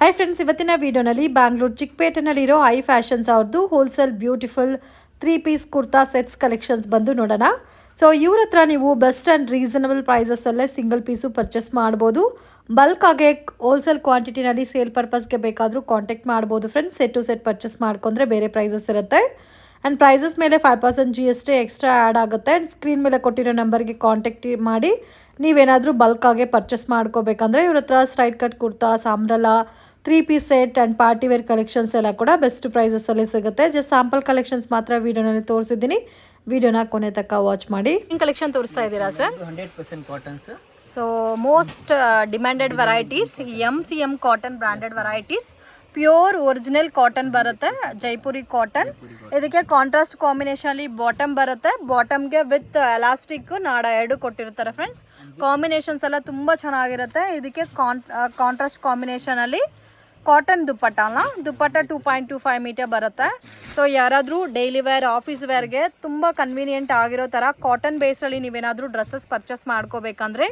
Hi friends, ಇವತ್ತಿನ ವಿಡಿಯೋನಲ್ಲಿ ಬ್ಯಾಂಗ್ಳೂರು ಚಿಕ್ಕಪೇಟೆನಲ್ಲಿರೋ ಐ ಫ್ಯಾಷನ್ಸ್ ಅವ್ರದ್ದು wholesale beautiful 3 piece kurta sets collections ಬಂದು ನೋಡೋಣ. ಸೊ ಇವ್ರ ಹತ್ರ ನೀವು ಬೆಸ್ಟ್ ಆ್ಯಂಡ್ ರೀಸನಬಲ್ ಪ್ರೈಸಸ್ಸಲ್ಲೇ ಸಿಂಗಲ್ ಪೀಸು ಪರ್ಚೇಸ್ ಮಾಡ್ಬೋದು. ಬಲ್ಕ್ ಆಗಿ ಹೋಲ್ಸೇಲ್ ಕ್ವಾಂಟಿಟಿನಲ್ಲಿ ಸೇಲ್ ಪರ್ಪಸ್ಗೆ ಬೇಕಾದರೂ ಕಾಂಟ್ಯಾಕ್ಟ್ ಮಾಡ್ಬೋದು friends. Set to set purchase ಮಾಡ್ಕೊಂಡ್ರೆ ಬೇರೆ ಪ್ರೈಸಸ್ ಇರುತ್ತೆ. ಆ್ಯಂಡ್ ಪ್ರೈಸಸ್ ಮೇಲೆ 5% GST ಎಕ್ಸ್ಟ್ರಾ ಆ್ಯಡ್ ಆಗುತ್ತೆ. ಆ್ಯಂಡ್ ಸ್ಕ್ರೀನ್ ಮೇಲೆ ಕೊಟ್ಟಿರೋ ನಂಬರ್ಗೆ ಕಾಂಟ್ಯಾಕ್ಟ್ ಮಾಡಿ ನೀವೇನಾದರೂ ಬಲ್ಕಾಗೆ ಪರ್ಚೇಸ್ ಮಾಡ್ಕೋಬೇಕಂದ್ರೆ ಇವ್ರ ಹತ್ರ ಸ್ಟ್ರೈಟ್ ಕಟ್ ಕುರ್ತಾ, ಸಾಂಬ್ರಲಾ, 3 piece set and party wear collections ಎಲ್ಲ ಕೂಡ ಬೆಸ್ಟ್ ಪ್ರೈಸಸ್ಸಲ್ಲಿ ಸಿಗುತ್ತೆ. ಜಸ್ಟ್ ಸ್ಯಾಂಪಲ್ ಕಲೆಕ್ಷನ್ಸ್ ಮಾತ್ರ ವಿಡಿಯೋನಲ್ಲಿ ತೋರಿಸಿದ್ದೀನಿ. ವಿಡಿಯೋನ ಕೊನೆ ತನಕ ವಾಚ್ ಮಾಡಿ. ಕಲೆಕ್ಷನ್ ತೋರಿಸ್ತಾ ಇದ್ದೀರಾ sir? 100% cottons. So most demanded varieties MCM cotton branded varieties. Pure original cotton ಬರುತ್ತೆ, ಜೈಪುರಿ ಕಾಟನ್. ಇದಕ್ಕೆ ಕಾಂಟ್ರಾಸ್ಟ್ ಕಾಂಬಿನೇಷನಲ್ಲಿ ಬಾಟಮ್ ಬರುತ್ತೆ. ಬಾಟಮ್ಗೆ ವಿತ್ ಎಲಾಸ್ಟಿಕ್ ನಾಡ ಎರಡು ಕೊಟ್ಟಿರ್ತಾರೆ ಫ್ರೆಂಡ್ಸ್. ಕಾಂಬಿನೇಷನ್ಸ್ ಎಲ್ಲ ತುಂಬ ಚೆನ್ನಾಗಿರುತ್ತೆ. ಇದಕ್ಕೆ ಕಾಂಟ್ರಾಸ್ಟ್ ಕಾಂಬಿನೇಷನಲ್ಲಿ ಕಾಟನ್ ದುಪ್ಪಟ್ಟ 2.25 ಮೀಟರ್ ಬರುತ್ತೆ. ಸೊ ಯಾರಾದರೂ ಡೈಲಿ ವೇರ್, ಆಫೀಸ್ ವೇರ್ಗೆ ತುಂಬ ಕನ್ವೀನಿಯೆಂಟ್ ಆಗಿರೋ ಥರ ಕಾಟನ್ ಬೇಸಲ್ಲಿ ನೀವೇನಾದರೂ ಡ್ರೆಸ್ಸಸ್ ಪರ್ಚೇಸ್ ಮಾಡ್ಕೋಬೇಕಂದ್ರೆ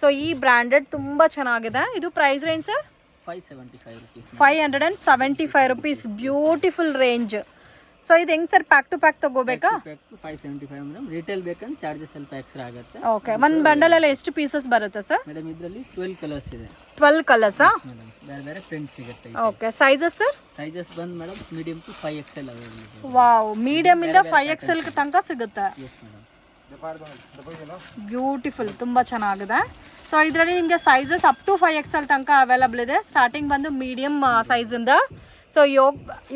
ಸೊ ಈ ಬ್ರ್ಯಾಂಡೆಡ್ ತುಂಬ ಚೆನ್ನಾಗಿದೆ. ಇದು price range sir? 575 rupees. Beautiful range. So ಇದು ಹೆಂಗೆ ಸರ್, ಪ್ಯಾಕ್ ಟು ಪ್ಯಾಕ್ ತಗೋಬೇಕಾ? 575 ಮೇಡಮ್. ರಿಟೇಲ್ ಬೇಕಂದ್ರೆ ಚಾರ್ಜಸ್ ಸ್ವಲ್ಪ ಎಕ್ಸ್ಟ್ರಾ ಆಗುತ್ತೆ. ಓಕೆ, ಒಂದು ಬಂಡಲಲ್ಲಿ ಎಷ್ಟು ಪೀಸಸ್ ಬರುತ್ತೆ ಸರ್? ಮೇಡಮ್ ಇದರಲ್ಲಿ 12 ಕಲರ್ಸ್ ಇದೆ. 12 ಕಲರ್ಸಾ? ಬೇರೆ ಬೇರೆ ಪ್ರಿಂಟ್ ಸಿಗುತ್ತೆ. Okay, sizes sir? ಸೈಜಸ್ ಬಂದು madam medium to 5XL available ಇದೆ. ವಾವ್, ಮೀಡಿಯಂ ಇಂದ 5XL ತನಕ ಸಿಗುತ್ತೆ. Yes madam. ಬ್ಯೂಟಿಫುಲ್, ತುಂಬ ಚೆನ್ನಾಗಿದೆ. ಸೊ ಇದರಲ್ಲಿ ನಿಮಗೆ ಸೈಜಸ್ ಅಪ್ ಟು 5XL ತನಕ ಅವೈಲಬಲ್ ಇದೆ. ಸ್ಟಾರ್ಟಿಂಗ್ ಬಂದು medium ಸೈಜಿಂದ. So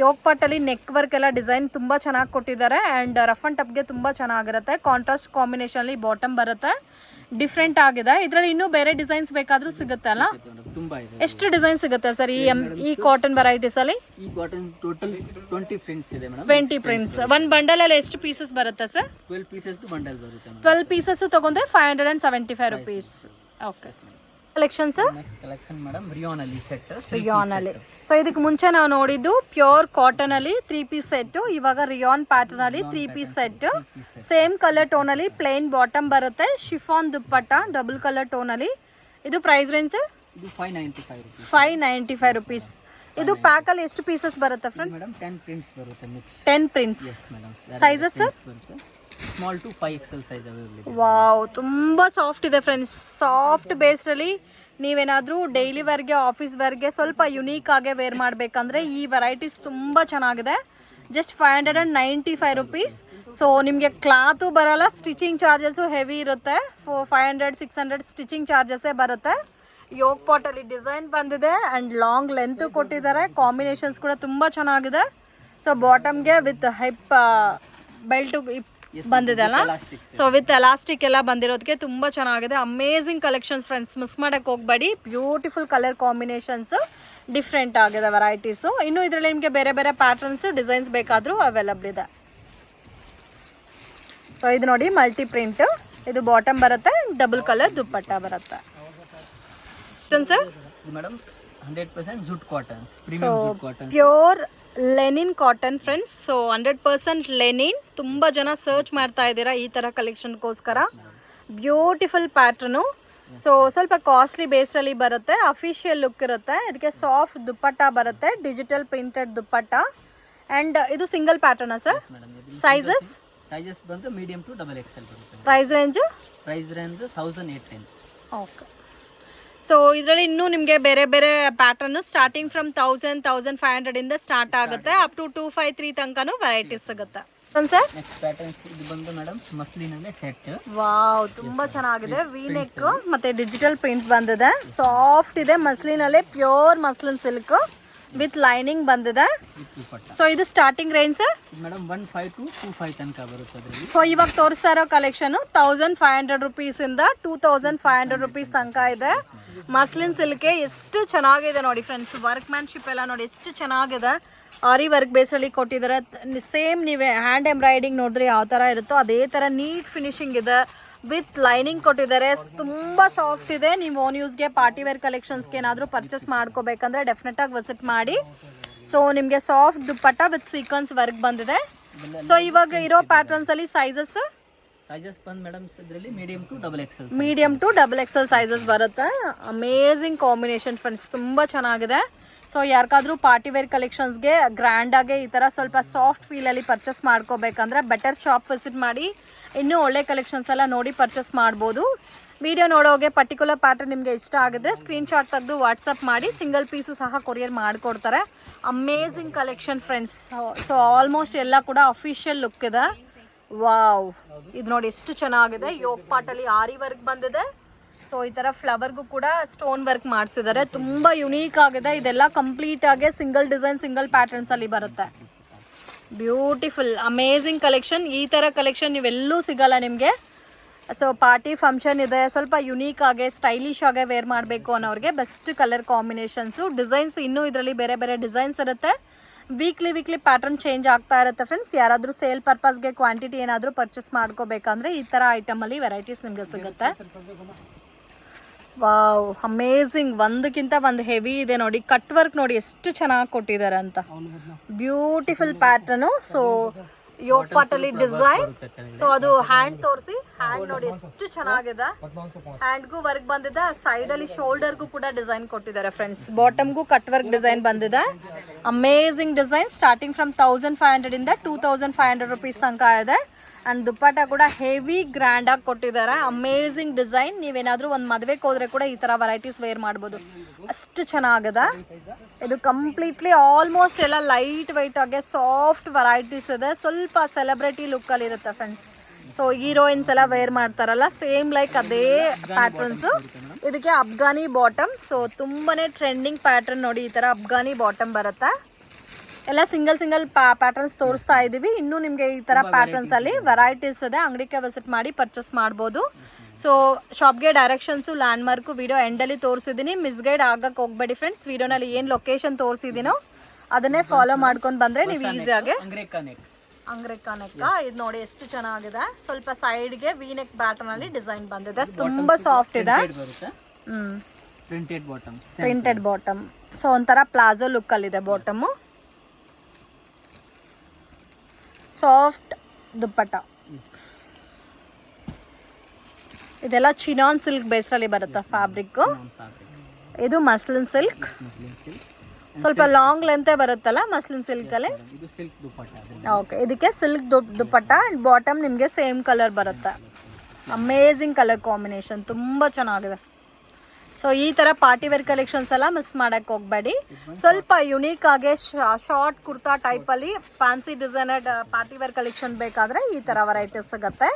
yoke ಪಾಟಲ್ಲಿ neck work ಎಲ್ಲ ಡಿಸೈನ್ ತುಂಬ ಚೆನ್ನಾಗಿ ಕೊಟ್ಟಿದ್ದಾರೆ. ಆ್ಯಂಡ್ ರಫ್ ಆ್ಯಂಡ್ ಟಪ್ಗೆ ತುಂಬ ಚೆನ್ನಾಗಿರುತ್ತೆ. ಕಾಂಟ್ರಾಸ್ಟ್ ಕಾಂಬಿನೇಷನಲ್ಲಿ ಬಾಟಮ್ ಬರುತ್ತೆ. ಡಿಫ್ರೆಂಟ್ ಆಗಿದೆ. ಇದರಲ್ಲಿ ಇನ್ನೂ ಬೇರೆ ಡಿಸೈನ್ಸ್ ಬೇಕಾದರೂ ಸಿಗುತ್ತೆ ಅಲ್ಲ? ತುಂಬಾ ಇದೆ. ಎಷ್ಟು ಡಿಸೈನ್ ಸಿಗುತ್ತೆ ಸರ್ ಈ ಕಾಟನ್ ವೆರೈಟೀಸಲ್ಲಿ? ಈ ಕಾಟನ್ ಟೋಟಲ್ 20 ಪ್ರಿಂಟ್ಸ್ ಇದೆ ಮೇಡಮ್. 20 ಪ್ರಿಂಟ್ಸ್. ಒಂದು ಬಂಡಲಲ್ಲಿ ಎಷ್ಟು ಪೀಸಸ್ ಬರುತ್ತೆ ಸರ್? 12 ಪೀಸಸ್ ಬಂಡಲ್ ಬರುತ್ತೆ. 12 ಪೀಸಸ್ ತಗೊಂಡ್ರೆ 575 rupees. Okay, collection sir? Next collection madam rayon ಅಲ್ಲಿ ಸೆಟ್. ರಿಯಾನ್ ಅಲ್ಲಿ. ಸೊ ಇದಕ್ಕೆ ಮುಂಚೆ ನಾವು ನೋಡಿದ್ದು ಪ್ಯೂರ್ ಕಾಟನ್ ಅಲ್ಲಿ 3 ಪೀಸ್ ಸೆಟ್. ಇವಾಗ ರಿಯಾನ್ ಪ್ಯಾಟರ್ನ್ ಅಲ್ಲಿ 3 piece set. Same colour tone ಅಲ್ಲಿ ಪ್ಲೇನ್ ಬಾಟಮ್ ಬರುತ್ತೆ. Chiffon dupatta double colour tone ಅಲ್ಲಿ. ಇದು ಪ್ರೈಸ್ ರೇಂಜ್ ಸರ್? ಇದು 595 ರುಪೀಸ್. 595 ರುಪೀಸ್. ಇದು ಪ್ಯಾಕ್ ಅಲ್ಲಿ ಎಷ್ಟು ಪೀಸಸ್ ಬರುತ್ತೆ ಫ್ರೆಂಡ್? ಮೇಡಮ್ 10 ಪ್ರಿಂಟ್ಸ್ ಬರುತ್ತೆ mix. 10 prints. Yes madam. Sizes sir? Small to 5XL size available ಇದೆ. ವಾವ್, ತುಂಬ ಸಾಫ್ಟ್ ಇದೆ ಫ್ರೆಂಡ್ಸ್. ಸಾಫ್ಟ್ ಬೇಸ್ಡಲ್ಲಿ ನೀವೇನಾದರೂ ಡೈಲಿ ವೇರ್ಗೆ, ಆಫೀಸ್ ವೇರ್ಗೆ ಸ್ವಲ್ಪ ಯುನೀಕ್ ಆಗಿ ವೇರ್ ಮಾಡಬೇಕಂದ್ರೆ ಈ ವೆರೈಟೀಸ್ ತುಂಬ ಚೆನ್ನಾಗಿದೆ. Just 595 rupees. ಸೊ ನಿಮಗೆ ಕ್ಲಾತು ಬರಲ್ಲ, ಸ್ಟಿಚಿಂಗ್ ಚಾರ್ಜಸ್ಸು ಹೆವಿ ಇರುತ್ತೆ. 500-600 ಸ್ಟಿಚಿಂಗ್ ಚಾರ್ಜಸ್ಸೇ ಬರುತ್ತೆ. ಯೋಗ್ ಪಾಟಲ್ಲಿ ಡಿಸೈನ್ ಬಂದಿದೆ ಆ್ಯಂಡ್ ಲಾಂಗ್ ಲೆಂತು ಕೊಟ್ಟಿದ್ದಾರೆ. ಕಾಂಬಿನೇಷನ್ಸ್ ಕೂಡ ತುಂಬ ಚೆನ್ನಾಗಿದೆ. ಸೊ ಬಾಟಮ್ಗೆ ವಿತ್ ಹಿಪ್ ಬೆಲ್ಟು ಬಂದಿದೆ ಅಲ್ಲ? ಸೊ ವಿತ್ ಎಲಾಸ್ಟಿಕ್ ಎಲ್ಲ ಬಂದಿರೋದಕ್ಕೆ ತುಂಬ ಚೆನ್ನಾಗಿದೆ. ಅಮೇಝಿಂಗ್ ಕಲೆಕ್ಷನ್ಸ್ ಫ್ರೆಂಡ್ಸ್, ಮಿಸ್ ಮಾಡೋಕ್ಕೆ ಹೋಗಬೇಡಿ. ಬ್ಯೂಟಿಫುಲ್ ಕಲರ್ ಕಾಂಬಿನೇಷನ್ಸ್, ಡಿಫ್ರೆಂಟ್ ಆಗಿದೆ ವೆರೈಟೀಸು. ಇನ್ನು ಇದರಲ್ಲಿ ನಿಮಗೆ ಬೇರೆ ಬೇರೆ ಪ್ಯಾಟರ್ನ್ಸ್, ಡಿಸೈನ್ಸ್ ಬೇಕಾದರೂ ಅವೈಲಬಲ್ ಇದೆ. ಸೊ ಇದು ನೋಡಿ ಮಲ್ಟಿ ಪ್ರಿಂಟ್. ಇದು ಬಾಟಮ್ ಬರುತ್ತೆ, ಡಬಲ್ ಕಲರ್ ದುಪ್ಪಟ್ಟ ಬರುತ್ತೆ. Sir madam 100% jute cottons, premium jute cotton, pure linen cotton friends. So 100% linen. ತುಂಬ ಜನ ಸರ್ಚ್ ಮಾಡ್ತಾ ಇದ್ದೀರಾ ಈ ಥರ ಕಲೆಕ್ಷನ್ಗೋಸ್ಕರ. Beautiful pattern. ಸೊ ಸ್ವಲ್ಪ ಕಾಸ್ಟ್ಲಿ ಬೇಸ್ಡಲ್ಲಿ ಬರುತ್ತೆ. ಅಫಿಷಿಯಲ್ ಲುಕ್ ಇರುತ್ತೆ. ಇದಕ್ಕೆ ಸಾಫ್ಟ್ ದುಪ್ಪಟ್ಟ ಬರುತ್ತೆ, ಡಿಜಿಟಲ್ ಪ್ರಿಂಟೆಡ್ ದುಪ್ಪಟ್ಟ. ಆ್ಯಂಡ್ ಇದು ಸಿಂಗಲ್ ಪ್ಯಾಟರ್ನಾ ಸರ್? ಸೈಜಸ್ ಬಂದು ಮೀಡಿಯಂ ಟು XXL ಬರುತ್ತೆ. Price range 1810. ಓಕೆ. ಸೊ ಇದರಲ್ಲಿ ಇನ್ನೂ ನಿಮಗೆ ಬೇರೆ ಬೇರೆ ಪ್ಯಾಟರ್ನು ಸ್ಟಾರ್ಟಿಂಗ್ ಫ್ರಮ್ 1000-1500 ಇಂದ ಸ್ಟಾರ್ಟ್ ಆಗುತ್ತೆ. ಅಪ್ ಟು 253 ತನಕನೂ ವೆರೈಟೀಸ್ ಸಿಗುತ್ತೆ. ಸರ್ ನೆಕ್ಸ್ಟ್ ಪ್ಯಾಟರ್ನ್ಸ್ ಇದು ಬಂದು ಮೇಡಮ್ ಮಸ್ಲಿನಲ್ಲೇ ಸೆಟ್. ವಾವ್, ತುಂಬಾ ಚೆನ್ನಾಗಿದೆ. ವಿ ನೆಕ್ ಮತ್ತೆ ಡಿಜಿಟಲ್ ಪ್ರಿಂಟ್ ಬಂದಿದೆ. ಸಾಫ್ಟ್ ಇದೆ. ಮಸ್ಲಿನಲ್ಲೇ pure muslin silk with lining ಬಂದಿದೆ. ಸೊ ಇದು starting range sir? Madam 15 to 25 ತನಕ ಬರುತ್ತೆ. ಸೊ ಇವಾಗ ತೋರಿಸ್ತಾ ಇರೋ ಕಲೆಕ್ಷನ್ 1500 ರುಪೀಸ್ ಇಂದ 2500 ರುಪೀಸ್ ತನಕ ಇದೆ. ಮಸ್ಲಿನ್ ಸಿಲ್ಕ್ ಎಷ್ಟು ಚೆನ್ನಾಗಿದೆ ನೋಡಿ ಫ್ರೆಂಡ್ಸ್. ವರ್ಕ್ ಮ್ಯಾನ್ಶಿಪ್ ಎಲ್ಲ ನೋಡಿ ಎಷ್ಟು ಚೆನ್ನಾಗಿದೆ. ಆರಿ ವರ್ಕ್ ಬೇಸಲ್ಲಿ ಕೊಟ್ಟಿದ್ದಾರೆ. ಸೇಮ್ ನೀವೇ ಹ್ಯಾಂಡ್ ಎಂಬ್ರಾಯ್ಡಿಂಗ್ ನೋಡಿದ್ರೆ ಯಾವ ಥರ ಇರುತ್ತೋ ಅದೇ ಥರ ನೀಟ್ ಫಿನಿಶಿಂಗ್ ಇದೆ. ವಿತ್ ಲೈನಿಂಗ್ ಕೊಟ್ಟಿದ್ದಾರೆ. ತುಂಬ ಸಾಫ್ಟ್ ಇದೆ. ನೀವು ಓನ್ ಯೂಸ್ಗೆ, ಪಾರ್ಟಿ ವೇರ್ ಕಲೆಕ್ಷನ್ಸ್ಗೆ ಏನಾದರೂ ಪರ್ಚೇಸ್ ಮಾಡ್ಕೋಬೇಕಂದ್ರೆ ಡೆಫಿನೆಟಾಗಿ ವಿಸಿಟ್ ಮಾಡಿ. ಸೊ ನಿಮಗೆ soft dupatta with sequence work ಬಂದಿದೆ. ಸೊ ಇವಾಗ ಇರೋ ಪ್ಯಾಟರ್ನ್ಸಲ್ಲಿ ಸೈಜಸ್ ಸೈಜಸ್ ಬಂದು ಮೇಡಮ್ ಇದರಲ್ಲಿ medium to double XL. Medium to double XL sizes ಬರುತ್ತೆ. ಅಮೇಝಿಂಗ್ ಕಾಂಬಿನೇಷನ್ ಫ್ರೆಂಡ್ಸ್, ತುಂಬ ಚೆನ್ನಾಗಿದೆ. ಸೊ ಯಾರಿಗಾದ್ರೂ ಪಾರ್ಟಿ ವೇರ್ ಕಲೆಕ್ಷನ್ಸ್ಗೆ ಗ್ರ್ಯಾಂಡಾಗೆ ಈ ಥರ ಸ್ವಲ್ಪ ಸಾಫ್ಟ್ ಫೀಲಲ್ಲಿ ಪರ್ಚೇಸ್ ಮಾಡ್ಕೋಬೇಕಂದ್ರೆ ಬೆಟರ್ ಶಾಪ್ ವಿಸಿಟ್ ಮಾಡಿ ಇನ್ನೂ ಒಳ್ಳೆ ಕಲೆಕ್ಷನ್ಸ್ ಎಲ್ಲ ನೋಡಿ ಪರ್ಚೇಸ್ ಮಾಡ್ಬೋದು. ವಿಡಿಯೋ ನೋಡೋಗೆ ಪರ್ಟಿಕ್ಯುಲರ್ ಪ್ಯಾಟರ್ನ್ ನಿಮಗೆ ಇಷ್ಟ ಆಗಿದ್ರೆ ಸ್ಕ್ರೀನ್ಶಾಟ್ ತೆಗೆದು ವಾಟ್ಸಪ್ ಮಾಡಿ, ಸಿಂಗಲ್ ಪೀಸು ಸಹ ಕೊರಿಯರ್ ಮಾಡಿಕೊಡ್ತಾರೆ. Amazing collection friends. So almost ಎಲ್ಲ ಕೂಡ ಅಫಿಷಿಯಲ್ ಲುಕ್ ಇದೆ. ವಾವ್, ಇದು ನೋಡಿ ಎಷ್ಟು ಚೆನ್ನಾಗಿದೆ. ಯೋಗ್ ಪಾಟಲ್ಲಿ ಆರಿ ವರ್ಕ್ ಬಂದಿದೆ. ಸೊ ಈ ಥರ ಫ್ಲವರ್ಗೂ ಕೂಡ ಸ್ಟೋನ್ ವರ್ಕ್ ಮಾಡಿಸಿದ್ದಾರೆ. ತುಂಬ ಯುನೀಕ್ ಆಗಿದೆ. ಇದೆಲ್ಲ ಕಂಪ್ಲೀಟ್ ಆಗಿ ಸಿಂಗಲ್ ಡಿಸೈನ್ ಸಿಂಗಲ್ ಪ್ಯಾಟರ್ನ್ಸಲ್ಲಿ ಬರುತ್ತೆ. Beautiful amazing collection. ಈ ಥರ ಕಲೆಕ್ಷನ್ ನೀವೆಲ್ಲೂ ಸಿಗಲ್ಲ ನಿಮಗೆ. ಸೊ ಪಾರ್ಟಿ ಫಂಕ್ಷನ್ ಇದೆ, ಸ್ವಲ್ಪ ಯುನೀಕ್ ಆಗಿ ಸ್ಟೈಲಿಶ್ ಆಗಿ ವೇರ್ ಮಾಡಬೇಕು ಅನ್ನೋರಿಗೆ ಬೆಸ್ಟ್ ಕಲರ್ ಕಾಂಬಿನೇಷನ್ಸು. ಡಿಸೈನ್ಸ್ ಇನ್ನೂ ಇದರಲ್ಲಿ ಬೇರೆ ಬೇರೆ ಡಿಸೈನ್ಸ್ ಇರುತ್ತೆ. ವೀಕ್ಲಿ ಪ್ಯಾಟರ್ನ್ ಚೇಂಜ್ ಆಗ್ತಾ ಇರುತ್ತೆ ಫ್ರೆಂಡ್ಸ್. ಯಾರಾದರೂ ಸೇಲ್ ಪರ್ಪಸ್ಗೆ ಕ್ವಾಂಟಿಟಿ ಏನಾದರೂ ಪರ್ಚೇಸ್ ಮಾಡ್ಕೋಬೇಕಂದ್ರೆ ಈ ಥರ ಐಟಮಲ್ಲಿ ವೆರೈಟೀಸ್ ನಿಮಗೆ ಸಿಗುತ್ತೆ. Wow, amazing. ಒಂದಕ್ಕಿಂತ ಒಂದು ಹೆವಿ ಇದೆ ನೋಡಿ. ಕಟ್ ವರ್ಕ್ ನೋಡಿ ಎಷ್ಟು ಚೆನ್ನಾಗಿ ಕೊಟ್ಟಿದ್ದಾರೆ ಅಂತ. Beautiful pattern. ಸೊ ಯೋಗ್ ಪಾಟಲ್ಲಿ ಡಿಸೈನ್. ಸೊ ಅದು ಹ್ಯಾಂಡ್ ತೋರಿಸಿ. ಹ್ಯಾಂಡ್ ನೋಡಿ ಎಷ್ಟು ಚೆನ್ನಾಗಿದೆ. ಹ್ಯಾಂಡ್ಗೂ ವರ್ಕ್ ಬಂದಿದೆ. ಸೈಡಲ್ಲಿ ಶೋಲ್ಡರ್ಗೂ ಕೂಡ ಡಿಸೈನ್ ಕೊಟ್ಟಿದ್ದಾರೆ ಫ್ರೆಂಡ್ಸ್. ಬಾಟಮ್ಗೂ ಕಟ್ ವರ್ಕ್ ಡಿಸೈನ್ ಬಂದಿದೆ. Amazing design. ಸ್ಟಾರ್ಟಿಂಗ್ ಫ್ರಮ್ 1500 ಇಂದ 2500 ರುಪೀಸ್ ತನಕ ಇದೆ. ಆ್ಯಂಡ್ ದುಪ್ಪಟ್ಟ ಕೂಡ ಹೆವಿ ಗ್ರ್ಯಾಂಡಾಗಿ ಕೊಟ್ಟಿದ್ದಾರೆ. Amazing design. ನೀವೇನಾದರೂ ಒಂದು ಮದುವೆಗೆ ಹೋದರೆ ಕೂಡ ಈ ಥರ ವೆರೈಟೀಸ್ ವೇರ್ ಮಾಡ್ಬೋದು. ಅಷ್ಟು ಚೆನ್ನಾಗಿದೆ. ಇದು ಕಂಪ್ಲೀಟ್ಲಿ ಆಲ್ಮೋಸ್ಟ್ ಎಲ್ಲ ಲೈಟ್ ವೆಯ್ಟ್ ಆಗಿ ಸಾಫ್ಟ್ ವೆರೈಟೀಸ್ ಇದೆ. ಸ್ವಲ್ಪ ಸೆಲೆಬ್ರಿಟಿ ಲುಕ್ಕಲ್ಲಿ ಇರುತ್ತೆ ಫ್ರೆಂಡ್ಸ್. ಸೊ ಹೀರೋಯಿನ್ಸ್ ಎಲ್ಲ ವೇರ್ ಮಾಡ್ತಾರಲ್ಲ, ಸೇಮ್ ಲೈಕ್ ಅದೇ ಪ್ಯಾಟರ್ನ್ಸು. ಇದಕ್ಕೆ ಅಫ್ಘಾನಿ ಬಾಟಮ್. ಸೊ ತುಂಬಾ ಟ್ರೆಂಡಿಂಗ್ ಪ್ಯಾಟರ್ನ್ ನೋಡಿ. ಈ ಥರ ಅಫ್ಘಾನಿ ಬಾಟಮ್ ಬರುತ್ತೆ. ಎಲ್ಲ ಸಿಂಗಲ್ ಪ್ಯಾಟರ್ನ್ಸ್ ತೋರಿಸ್ತಾ ಇದ್ದೀವಿ. ಇನ್ನೂ ನಿಮಗೆ ಈ ಥರ ಪ್ಯಾಟರ್ನ್ಸಲ್ಲಿ ವೆರೈಟೀಸ್ ಇದೆ. ಅಂಗಡಿಗೆ ವಿಸಿಟ್ ಮಾಡಿ ಪರ್ಚೇಸ್ ಮಾಡ್ಬೋದು. ಸೊ ಶಾಪ್ಗೆ ಡೈರೆಕ್ಷನ್ಸು ಲ್ಯಾಂಡ್ಮಾರ್ಕು ವಿಡಿಯೋ ಎಂಡಲ್ಲಿ ತೋರಿಸಿದ್ದೀನಿ. ಮಿಸ್ಗೈಡ್ ಆಗಕ್ಕೆ ಹೋಗಬೇಡಿ ಫ್ರೆಂಡ್ಸ್. ವಿಡಿಯೋನಲ್ಲಿ ಏನು ಲೊಕೇಶನ್ ತೋರಿಸಿದ್ದೀನೋ ಅದನ್ನೇ ಫಾಲೋ ಮಾಡ್ಕೊಂಡು ಬಂದರೆ ನೀವು ಈಸಿಯಾಗಿ. ಅಂಗ್ರೆಕ್ಕ ನೆಕ್ಕ. ಇದು ನೋಡಿ ಎಷ್ಟು ಚೆನ್ನಾಗಿದೆ. ಸ್ವಲ್ಪ ಸೈಡ್ಗೆ ವಿ ನೆಕ್ ಪ್ಯಾಟರ್ನಲ್ಲಿ ಡಿಸೈನ್ ಬಂದಿದೆ. ತುಂಬ ಸಾಫ್ಟ್ ಇದೆ. Printed bottom. ಸೊ ಒಂಥರ ಪ್ಲಾಜೋ ಲುಕ್ಕಲ್ಲಿದೆ ಬಾಟಮು. ಸಾಫ್ಟ್ ದುಪ್ಪಟ್ಟ. ಇದೆಲ್ಲ ಚಿನಾನ್ ಸಿಲ್ಕ್ ಬೇಸ್ಡಲ್ಲಿ ಬರುತ್ತೆ ಫ್ಯಾಬ್ರಿಕ್ಕು. ಇದು ಮಸ್ಲಿನ್ ಸಿಲ್ಕ್. ಸ್ವಲ್ಪ ಲಾಂಗ್ ಲೆಂತೇ ಬರುತ್ತಲ್ಲ ಮಸ್ಲಿನ್ ಸಿಲ್ಕಲ್ಲಿ. ಓಕೆ, ಇದಕ್ಕೆ ಸಿಲ್ಕ್ ದುಪ್ಪಟ್ಟ. ಆ್ಯಂಡ್ ಬಾಟಮ್ ನಿಮಗೆ ಸೇಮ್ ಕಲರ್ ಬರುತ್ತೆ. ಅಮೇಝಿಂಗ್ ಕಲರ್ ಕಾಂಬಿನೇಷನ್, ತುಂಬ ಚೆನ್ನಾಗಿದೆ. ಸೊ ಈ ಥರ ಪಾರ್ಟಿ ವೇರ್ ಕಲೆಕ್ಷನ್ಸ್ ಎಲ್ಲ ಮಿಸ್ ಮಾಡೋಕ್ಕೆ ಹೋಗಬೇಡಿ. ಸ್ವಲ್ಪ ಯುನೀಕ್ ಆಗಿ ಶಾರ್ಟ್ ಕುರ್ತಾ ಟೈಪಲ್ಲಿ fancy designer party wear collection ಬೇಕಾದರೆ ಈ ಥರ ವೆರೈಟೀಸ್ ಸಿಗುತ್ತೆ.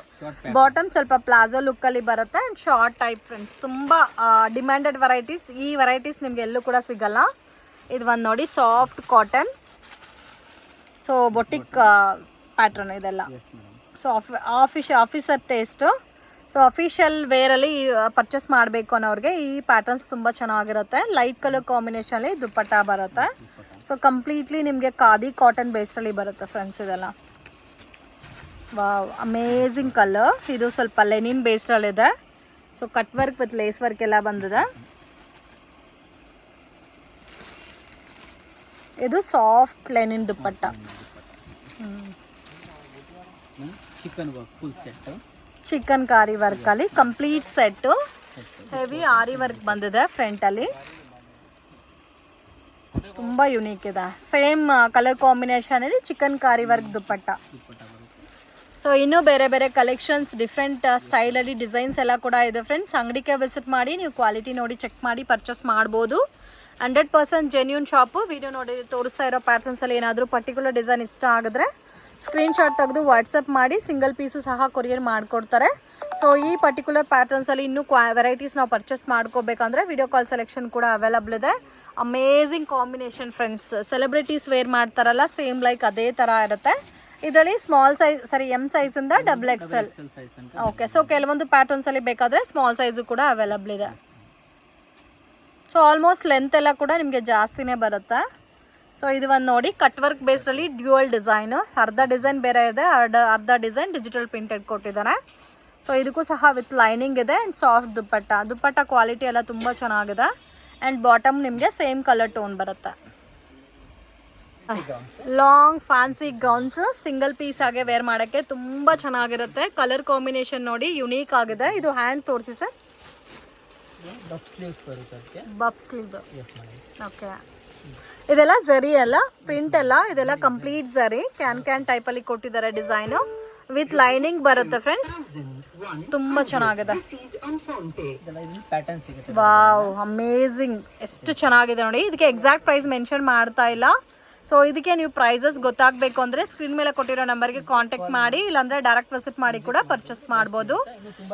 ಬಾಟಮ್ ಸ್ವಲ್ಪ ಪ್ಲಾಜೋ ಲುಕ್ಕಲ್ಲಿ ಬರುತ್ತೆ. And short type friends. ತುಂಬ ಡಿಮ್ಯಾಂಡೆಡ್ ವೆರೈಟೀಸ್. ಈ ವೆರೈಟೀಸ್ ನಿಮಗೆ ಎಲ್ಲೂ ಕೂಡ ಸಿಗಲ್ಲ. ಇದು ಒಂದು ನೋಡಿ soft cotton. So boutique pattern ಇದೆಲ್ಲ. So officer taste. So official ವೇರಲ್ಲಿ ಪರ್ಚೇಸ್ ಮಾಡಬೇಕು ಅನ್ನೋರಿಗೆ ಈ ಪ್ಯಾಟರ್ನ್ಸ್ ತುಂಬ ಚೆನ್ನಾಗಿರುತ್ತೆ. ಲೈಟ್ ಕಲರ್ ಕಾಂಬಿನೇಷನಲ್ಲಿ ದುಪ್ಪಟ್ಟ ಬರುತ್ತೆ. ಸೊ ಕಂಪ್ಲೀಟ್ಲಿ ನಿಮಗೆ ಖಾದಿ ಕಾಟನ್ ಬೇಸ್ಡಲ್ಲಿ ಬರುತ್ತೆ ಫ್ರೆಂಡ್ಸ್ ಇದೆಲ್ಲ. Wow, amazing colour. ಇದು ಸ್ವಲ್ಪ ಲೆನಿನ್ ಬೇಸ್ಡಲ್ಲಿದೆ. So cut work with lace work ಎಲ್ಲ ಬಂದಿದೆ. ಇದು soft linen dupatta. Chikankari ವರ್ಕಲ್ಲಿ complete set. Heavy aari work ಬಂದಿದೆ ಫ್ರಂಟಲ್ಲಿ. ತುಂಬ ಯುನೀಕ್ ಇದೆ. ಸೇಮ್ ಕಲರ್ ಕಾಂಬಿನೇಷನಲ್ಲಿ chikankari work dupatta. So ಇನ್ನೂ ಬೇರೆ ಬೇರೆ ಕಲೆಕ್ಷನ್ಸ್ ಡಿಫ್ರೆಂಟ್ ಸ್ಟೈಲಲ್ಲಿ ಡಿಸೈನ್ಸ್ ಎಲ್ಲ ಕೂಡ ಇದೆ ಫ್ರೆಂಡ್ಸ್. ಅಂಗಡಿಗೆ ವಿಸಿಟ್ ಮಾಡಿ ನೀವು ಕ್ವಾಲಿಟಿ ನೋಡಿ ಚೆಕ್ ಮಾಡಿ ಪರ್ಚೇಸ್ ಮಾಡ್ಬೋದು. 100% ಜೆನ್ಯೂನ್ ಶಾಪು. ವಿಡಿಯೋ ನೋಡಿ ತೋರಿಸ್ತಾ ಇರೋ ಪ್ಯಾಟರ್ನ್ಸಲ್ಲಿ ಏನಾದರೂ ಪರ್ಟಿಕ್ಯುಲರ್ ಡಿಸೈನ್ ಇಷ್ಟ ಆಗಿದ್ರೆ ಸ್ಕ್ರೀನ್ಶಾಟ್ ತೆಗೆದು ವಾಟ್ಸಪ್ ಮಾಡಿ, ಸಿಂಗಲ್ ಪೀಸು ಸಹ ಕೊರಿಯರ್ ಮಾಡಿಕೊಡ್ತಾರೆ. ಸೊ ಈ ಪರ್ಟಿಕ್ಯುಲರ್ ಪ್ಯಾಟರ್ನ್ಸಲ್ಲಿ ಇನ್ನೂ ವೆರೈಟೀಸ್ ನಾವು ಪರ್ಚೇಸ್ ಮಾಡ್ಕೋಬೇಕಂದ್ರೆ ವಿಡಿಯೋ ಕಾಲ್ ಸೆಲೆಕ್ಷನ್ ಕೂಡ ಅವೈಲಬಲ್ ಇದೆ. Amazing combination friends. Celebrities wear ಮಾಡ್ತಾರಲ್ಲ, ಸೇಮ್ ಲೈಕ್ ಅದೇ ಥರ ಇರುತ್ತೆ. ಇದರಲ್ಲಿ ಸ್ಮಾಲ್ ಸೈಜ್ ಎಮ್ ಸೈಜಿಂದ XXL. ಓಕೆ, ಸೊ ಕೆಲವೊಂದು ಪ್ಯಾಟರ್ನ್ಸಲ್ಲಿ ಬೇಕಾದರೆ ಸ್ಮಾಲ್ ಸೈಜು ಕೂಡ ಅವೈಲಬಲ್ ಇದೆ. ಸೊ ಆಲ್ಮೋಸ್ಟ್ ಲೆಂತ್ ಎಲ್ಲ ಕೂಡ ನಿಮಗೆ ಜಾಸ್ತಿನೇ ಬರುತ್ತೆ. ಸೊ ಇದು ಒಂದು ನೋಡಿ ಕಟ್ ವರ್ಕ್ ಬೇಸ್ಡಲ್ಲಿ ಡ್ಯೂಯಲ್ ಡಿಸೈನು. ಅರ್ಧ ಡಿಸೈನ್ ಬೇರೆ ಇದೆ, ಅರ್ಧ ಡಿಸೈನ್ ಡಿಜಿಟಲ್ ಪ್ರಿಂಟೆಡ್ ಕೊಟ್ಟಿದ್ದಾರೆ. ಸೊ ಇದಕ್ಕೂ ಸಹ ವಿತ್ ಲೈನಿಂಗ್ ಇದೆ. ಆ್ಯಂಡ್ ಸಾಫ್ಟ್ ದುಪ್ಪಟ್ಟ ಕ್ವಾಲಿಟಿ ಎಲ್ಲ ತುಂಬ ಚೆನ್ನಾಗಿದೆ. ಆ್ಯಂಡ್ ಬಾಟಮ್ ನಿಮಗೆ ಸೇಮ್ ಕಲರ್ ಟೋನ್ ಬರುತ್ತೆ. Gowns long fancy gowns single piece ಆಗಿ ವೇರ್ ಮಾಡೋಕ್ಕೆ ತುಂಬ ಚೆನ್ನಾಗಿರುತ್ತೆ. ಕಲರ್ ಕಾಂಬಿನೇಷನ್ ನೋಡಿ ಯುನೀಕ್ ಆಗಿದೆ. ಇದು ಹ್ಯಾಂಡ್ ತೋರಿಸಿ ಸರ್. ಬಫ್ ಸ್ಲೀವ್ಸ್ ಬರುತ್ತೆ ಅದಕ್ಕೆ. Puff sleeve. Yes madam. Okay. ಇದೆಲ್ಲ ಝರಿ ಅಲ್ಲ, ಪ್ರಿಂಟ್ ಅಲ್ಲ, ಇದೆಲ್ಲ ಕಂಪ್ಲೀಟ್ ಝರಿ ಕ್ಯಾನ್ ಟೈಪಲ್ಲಿ ಕೊಟ್ಟಿದ್ದಾರೆ ಡಿಸೈನು. ವಿತ್ ಲೈನಿಂಗ್ ಬರುತ್ತೆ ಫ್ರೆಂಡ್ಸ್. ತುಂಬ ಚೆನ್ನಾಗಿದೆ. ಪ್ಯಾಟರ್ನ್ ಸಿಗುತ್ತೆ. Wow, amazing. ಎಷ್ಟು ಚೆನ್ನಾಗಿದೆ ನೋಡಿ. ಇದಕ್ಕೆ ಎಕ್ಸಾಕ್ಟ್ ಪ್ರೈಸ್ ಮೆನ್ಷನ್ ಮಾಡ್ತಾ ಇಲ್ಲ. ಸೊ ಇದಕ್ಕೆ ನೀವು ಪ್ರೈಸಸ್ ಗೊತ್ತಾಗಬೇಕು ಅಂದರೆ ಸ್ಕ್ರೀನ್ ಮೇಲೆ ಕೊಟ್ಟಿರೋ ನಂಬರ್ಗೆ ಕಾಂಟ್ಯಾಕ್ಟ್ ಮಾಡಿ, ಇಲ್ಲಾಂದರೆ ಡೈರೆಕ್ಟ್ ವಿಸಿಟ್ ಮಾಡಿ ಕೂಡ ಪರ್ಚೇಸ್ ಮಾಡ್ಬೋದು.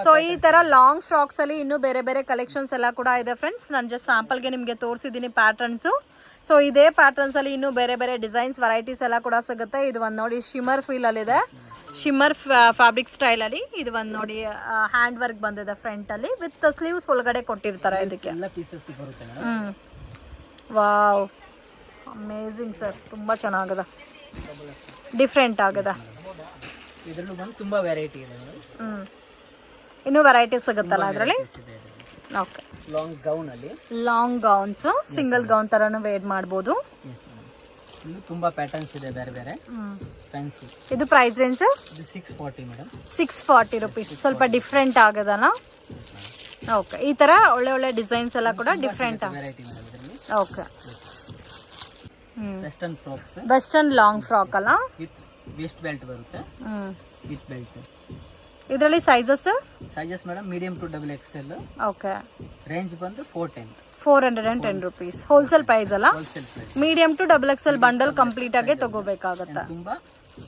ಸೊ ಈ ಥರ ಲಾಂಗ್ ಫ್ರಾಕ್ಸಲ್ಲಿ ಇನ್ನೂ ಬೇರೆ ಬೇರೆ ಕಲೆಕ್ಷನ್ಸ್ ಎಲ್ಲ ಕೂಡ ಇದೆ ಫ್ರೆಂಡ್ಸ್. ನಾನು ಜಸ್ಟ್ ಸ್ಯಾಂಪಲ್ಗೆ ನಿಮಗೆ ತೋರಿಸಿದ್ದೀನಿ ಪ್ಯಾಟರ್ನ್ಸು. ಸೊ ಇದೇ ಪ್ಯಾಟರ್ನ್ಸಲ್ಲಿ ಇನ್ನೂ ಬೇರೆ ಬೇರೆ ಡಿಸೈನ್ಸ್ ವೆರೈಟೀಸ್ ಎಲ್ಲ ಕೂಡ ಸಿಗುತ್ತೆ. ಇದು ಒಂದು ನೋಡಿ ಶಿಮ್ಮರ್ ಫೀಲಲ್ಲಿದೆ, ಶಿಮ್ಮರ್ ಫ್ಯಾಬ್ರಿಕ್ ಸ್ಟೈಲಲ್ಲಿ. ಇದು ಒಂದು ನೋಡಿ ಹ್ಯಾಂಡ್ ವರ್ಕ್ ಬಂದಿದೆ ಫ್ರಂಟಲ್ಲಿ ವಿತ್ ಸ್ಲೀವ್ಸ್ ಒಳಗಡೆ ಕೊಟ್ಟಿರ್ತಾರೆ ಇದಕ್ಕೆ. ಎಲ್ಲ ಪೀಸಸ್ ಬರುತ್ತೆ ಮೇಡಮ್. Wow, amazing sir. ತುಂಬ ಚೆನ್ನಾಗಿದೆ, ಡಿಫ್ರೆಂಟ್ ಆಗಿದೆ. ಇದರಲ್ಲೂ ಬಂದು ತುಂಬ ವೆರೈಟಿ ಇದೆ ಮೇಡಮ್. ಇನ್ನೂ ವೆರೈಟೀಸ್ ಸಿಗುತ್ತಲ್ಲ ಇದರಲ್ಲಿ. ಓಕೆ. ಲಾಂಗ್ ಗೌನ್ ಅಲ್ಲಿ ಲಾಂಗ್ ಗೌನ್ಸ್ ಸಿಂಗಲ್ ಗೌನ್ ಥರನೂ ವೇರ್ ಮಾಡ್ಬೋದು. ಇಲ್ಲಿ ತುಂಬಾ ಪ್ಯಾಟರ್ನ್ಸ್ ಇದೆ ಬೇರೆ ಬೇರೆ ಫ್ಯಾನ್ಸಿ. ಇದು ಪ್ರೈಸ್ ರೇಂಜ್ ಇದು 640 ಮೇಡಮ್. 640 ರುಪೀಸ್. ಸ್ವಲ್ಪ ಡಿಫ್ರೆಂಟ್ ಆಗದಲ್ಲ. ಓಕೆ. ಈ ಥರ ಒಳ್ಳೆ ಒಳ್ಳೆ ಡಿಸೈನ್ಸ್ ಎಲ್ಲ ಕೂಡ ಡಿಫ್ರೆಂಟ್. ವೆರೈಟಿ ಮೇಡಮ್ ಇದರಲ್ಲಿ. Okay. Western frocks. Western long frock ಅಲ್ಲ, ವಿತ್ ವೇಸ್ಟ್ ಬೆಲ್ಟ್ ಬರುತ್ತೆ. With belt. ಇದರಲ್ಲಿ sizes madam medium to double XL. Okay. Range ಬಂದು 410 ರುಪೀಸ್. ಹೋಲ್ಸೇಲ್ ಪ್ರೈಸ್ ಅಲ್ಲ. Wholesale price. Medium to double XL bundle complete ಆಗಿ ತಗೋಬೇಕಾಗುತ್ತೆ. ತುಂಬಾ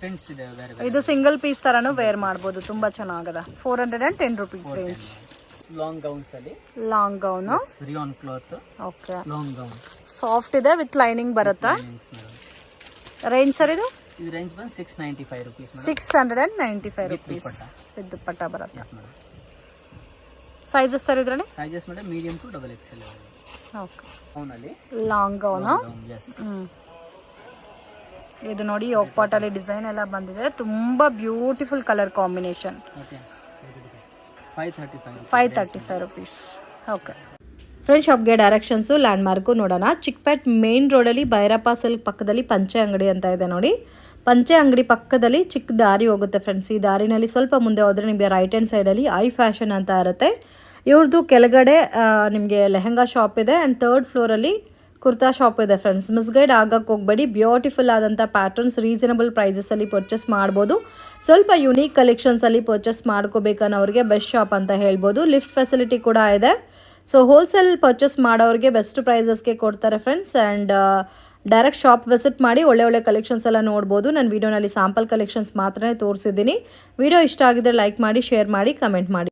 prints ಇದೆ ಬೇರೆ ಬೇರೆ. ಇದು ಸಿಂಗಲ್ ಪೀಸ್ ತರನು ವೇರ್ ಮಾಡಬಹುದು. ತುಂಬಾ ಚೆನ್ನಾಗಿದೆ. 410 ರುಪೀಸ್ ರೇಂಜ್. ಲಾಂಗ್ ಗೌನ್ಸ್ ಅಲ್ಲಿ long gown rayon cloth. Okay. Long gown soft ಇದೆ ವಿತ್ ಲೈನಿಂಗ್ ಬರುತ್ತೆ. ರೇಂಜ್ ಸರ್ ಇದು ರೇಂಜ್ ಬಂದು 695 ರುಪೀಸ್. 695 ರುಪೀಸ್ ವಿತ್ ದುಪ್ಪಟ್ಟ ಬರುತ್ತೆ. ಸೈಜಸ್ ಸರ್ ಇದರಲ್ಲಿ. Sizes madam medium to double XL. Okay. Gown ಅಲ್ಲಿ ಲಾಂಗ್ ಗೌನ್. ಎಸ್. ಇದು ನೋಡಿ ಯೋಗ್ ಪಾಟ್ ಅಲ್ಲಿ ಡಿಸೈನ್ ಎಲ್ಲ ಬಂದಿದೆ. ತುಂಬಾ beautiful colour combination. Okay. 535 rupees. Okay friends, ಶಾಪ್ಗೆ ಡೈರೆಕ್ಷನ್ಸು ಲ್ಯಾಂಡ್ ಮಾರ್ಕು ನೋಡೋಣ. ಚಿಕ್ಕಪೇಟ್ ಮೇನ್ ರೋಡಲ್ಲಿ ಭೈರಪ್ಪ ಸಿಲ್ಕ್ ಪಕ್ಕದಲ್ಲಿ ಪಂಚೆ ಅಂಗಡಿ ಅಂತ ಇದೆ ನೋಡಿ. ಪಂಚೆ ಅಂಗಡಿ ಪಕ್ಕದಲ್ಲಿ ಚಿಕ್ಕ ದಾರಿ ಹೋಗುತ್ತೆ ಫ್ರೆಂಡ್ಸ್. ಈ ದಾರಿನಲ್ಲಿ ಸ್ವಲ್ಪ ಮುಂದೆ ಹೋದರೆ ನಿಮಗೆ ರೈಟ್ ಹ್ಯಾಂಡ್ ಸೈಡಲ್ಲಿ ಐ ಫ್ಯಾಷನ್ ಅಂತ ಇರುತ್ತೆ. ಇವ್ರದ್ದು ಕೆಳಗಡೆ ನಿಮಗೆ ಲೆಹಂಗಾ ಶಾಪ್ ಇದೆ ಆ್ಯಂಡ್ 3rd ಫ್ಲೋರಲ್ಲಿ ಕುರ್ತಾ ಶಾಪ್ ಇದೆ ಫ್ರೆಂಡ್ಸ್. ಮಿಸ್ಗೈಡ್ ಆಗಕ್ಕೆ ಹೋಗಬೇಡಿ. ಬ್ಯೂಟಿಫುಲ್ ಆದಂಥ ಪ್ಯಾಟರ್ನ್ಸ್ ರೀಸನಬಲ್ ಪ್ರೈಸಸಲ್ಲಿ ಪರ್ಚೇಸ್ ಮಾಡ್ಬೋದು. ಸ್ವಲ್ಪ ಯುನೀಕ್ ಕಲೆಕ್ಷನ್ಸಲ್ಲಿ ಪರ್ಚೇಸ್ ಮಾಡ್ಕೋಬೇಕನ್ನೋರಿಗೆ ಬೆಸ್ಟ್ ಶಾಪ್ ಅಂತ ಹೇಳ್ಬೋದು. ಲಿಫ್ಟ್ ಫೆಸಿಲಿಟಿ ಕೂಡ ಇದೆ. ಸೊ ಹೋಲ್ಸೇಲ್ ಪರ್ಚೇಸ್ ಮಾಡೋರಿಗೆ ಬೆಸ್ಟ್ ಪ್ರೈಸಸ್ಗೆ ಕೊಡ್ತಾರೆ friends. And direct shop visit ಮಾಡಿ ಒಳ್ಳೆ ಒಳ್ಳೆ ಕಲೆಕ್ಷನ್ಸ್ ಎಲ್ಲ ನೋಡ್ಬೋದು. ನಾನು ವೀಡಿಯೋನಲ್ಲಿ ಸ್ಯಾಂಪಲ್ ಕಲೆಕ್ಷನ್ಸ್ ಮಾತ್ರ ತೋರಿಸಿದ್ದೀನಿ. ವಿಡಿಯೋ ಇಷ್ಟ ಆಗಿದ್ರೆ ಲೈಕ್ ಮಾಡಿ, ಶೇರ್ ಮಾಡಿ, ಕಮೆಂಟ್ ಮಾಡಿ.